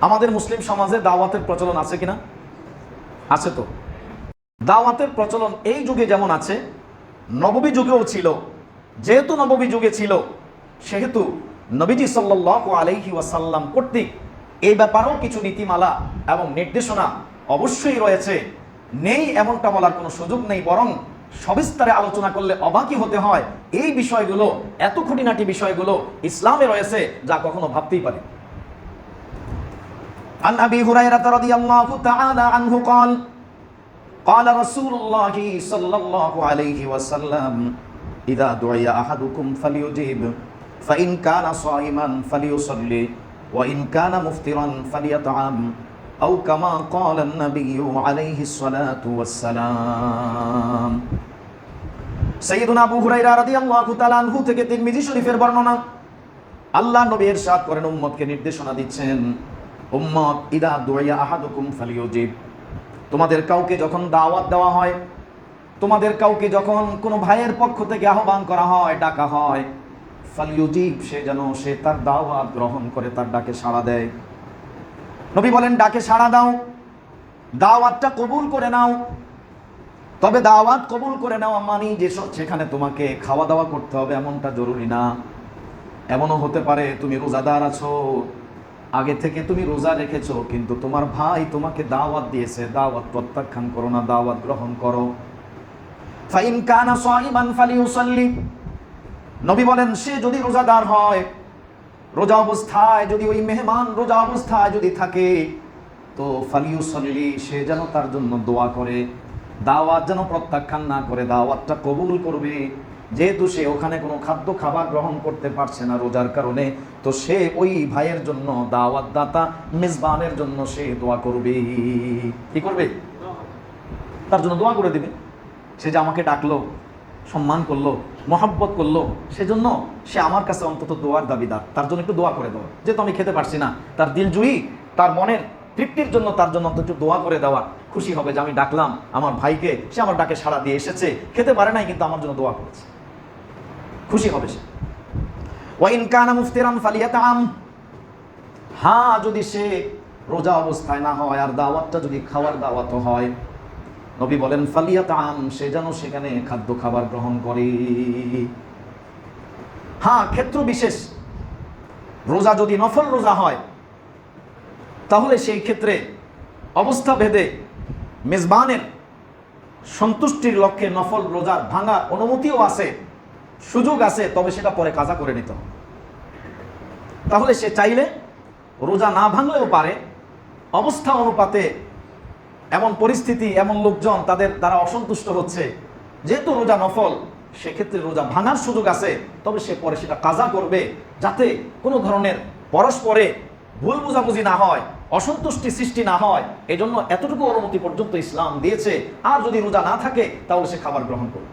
আমাদের মুসলিম সমাজে দাওয়াতের প্রচলন আছে কিনা? আছে তো। দাওয়াতের প্রচলন এই যুগে যেমন আছে, নববী যুগেও ছিল। যেহেতু নববী যুগে ছিল, সেহেতু নবীজি সাল্লাল্লাহু আলাইহি ওয়াসাল্লাম কর্তৃক এই ব্যাপারেও কিছু নীতিমালা এবং নির্দেশনা অবশ্যই রয়েছে। নেই এমনটা বলার কোনো সুযোগ নেই, বরং সবিস্তারে আলোচনা করলে অবাকই হতে হয়। এই বিষয়গুলো, এত খুঁটিনাটি বিষয়গুলো ইসলামে রয়েছে যা কখনো ভাবতেই পারে। عن أبي هريرة رضي الله تعالى عنه قال قال رسول الله صلى الله عليه وسلم إذا دعي أحدكم فليجيب فإن كان صائما فليصلي وإن كان مفطرا فليطعم أو كما قال النبي عليه الصلاة والسلام। سيدنا أبو هريرة رضي الله تعالى عنه থেকে তিরমিজি শরীফের বর্ণনা, আল্লাহ নবী ইরশাদ করেন, উম্মতকে নির্দেশনা দিচ্ছেন, উম্মত ইদা দুআয়া আহাদুকুম ফালিউজিব, তোমাদের কাউকে যখন দাওয়াত দেওয়া হয়, তোমাদের কাউকে যখন কোনো ভাইয়ের পক্ষ থেকে আহ্বান করা হয়, ডাকা হয়, ফালিউজিব, সে যেন সে তার দাওয়াত গ্রহণ করে, তার ডাকে সাড়া দেয়। নবী বলেন, ডাকে সাড়া দাও, দাওয়াতটা কবুল করে নাও। তবে দাওয়াত কবুল করে নাও মানে যে সেখানে তোমাকে খাওয়া দাওয়া করতে হবে এমনটা জরুরি না। এমনও হতে পারে তুমি রোজাদার আছো, আগে থেকে তুমি রোজা রেখেছো, কিন্তু তোমার ভাই তোমাকে দাওয়াত দিয়েছে, দাওয়াত প্রত্যাখ্যান করো না, দাওয়াত গ্রহণ করো। ফাইন কানা সাইমান ফালিউসাল্লি, নবী বলেন, সে যদি রোজাদার হয়, রোজা অবস্থায় যদি ওই মেহমান রোজা অবস্থায় যদি থাকে, তো ফালিউসাল্লি, সে যেন তার জন্য দোয়া করে, দাওয়াত যেন প্রত্যাখ্যান না করে, দাওয়াতটা কবুল করবে। যেহেতু সে ওখানে কোনো খাদ্য খাবার গ্রহণ করতে পারছে না রোজার কারণে, তো সে ওই ভাইয়ের জন্য, দাওয়াত দাতা মেজবানের জন্য সে দোয়া করবে। কি করবে? তার জন্য দোয়া করে দিবে। সে যে আমাকে ডাকলো, সম্মান করলো, মহব্বত করলো, সেজন্য সে আমার কাছে অন্তত দোয়ার দাবিদার, তার জন্য একটু দোয়া করে দেওয়া। যেহেতু আমি খেতে পারছি না, তার দিলজুই, তার মনের তৃপ্তির জন্য তার জন্য অন্তত একটু দোয়া করে দেওয়া। খুশি হবে যে আমি ডাকলাম আমার ভাইকে, সে আমার ডাকে সাড়া দিয়ে এসেছে, খেতে পারে নাই কিন্তু আমার জন্য দোয়া করেছে, খুশি হবে সে। ওয়াইন কানা মুফতিরান ফালিয়াতাম, হ্যাঁ যদি সে রোজা অবস্থায় না হয় আর দাওয়াতটা যদি খাওয়ার দাওয়াত হয়, নবী বলেন ফালিয়াতাম, সে যেন সেখানে খাদ্য খাবার গ্রহণ করে। হ্যাঁ, ক্ষেত্র বিশেষ, রোজা যদি নফল রোজা হয়, তাহলে সেই ক্ষেত্রে অবস্থা ভেদে মেজবানের সন্তুষ্টির লক্ষ্যে নফল রোজার ভাঙার অনুমতিও আছে, সুযোগ আছে, তবে সেটা পরে কাজা করে নিতে হবে। তাহলে সে চাইলে রোজা না ভাঙলেও পারে, অবস্থা অনুপাতে এমন পরিস্থিতি, এমন লোকজন তাদের দ্বারা অসন্তুষ্ট হচ্ছে, যেহেতু রোজা নফল, সেক্ষেত্রে রোজা ভাঙার সুযোগ আছে, তবে সে পরে সেটা কাজা করবে, যাতে কোনো ধরনের পরস্পরে ভুল বোঝাবুঝি না হয়, অসন্তুষ্টি সৃষ্টি না হয়। এই জন্য এতটুকু অনুমতি পর্যন্ত ইসলাম দিয়েছে। আর যদি রোজা না থাকে তাহলে সে খাবার গ্রহণ করবে।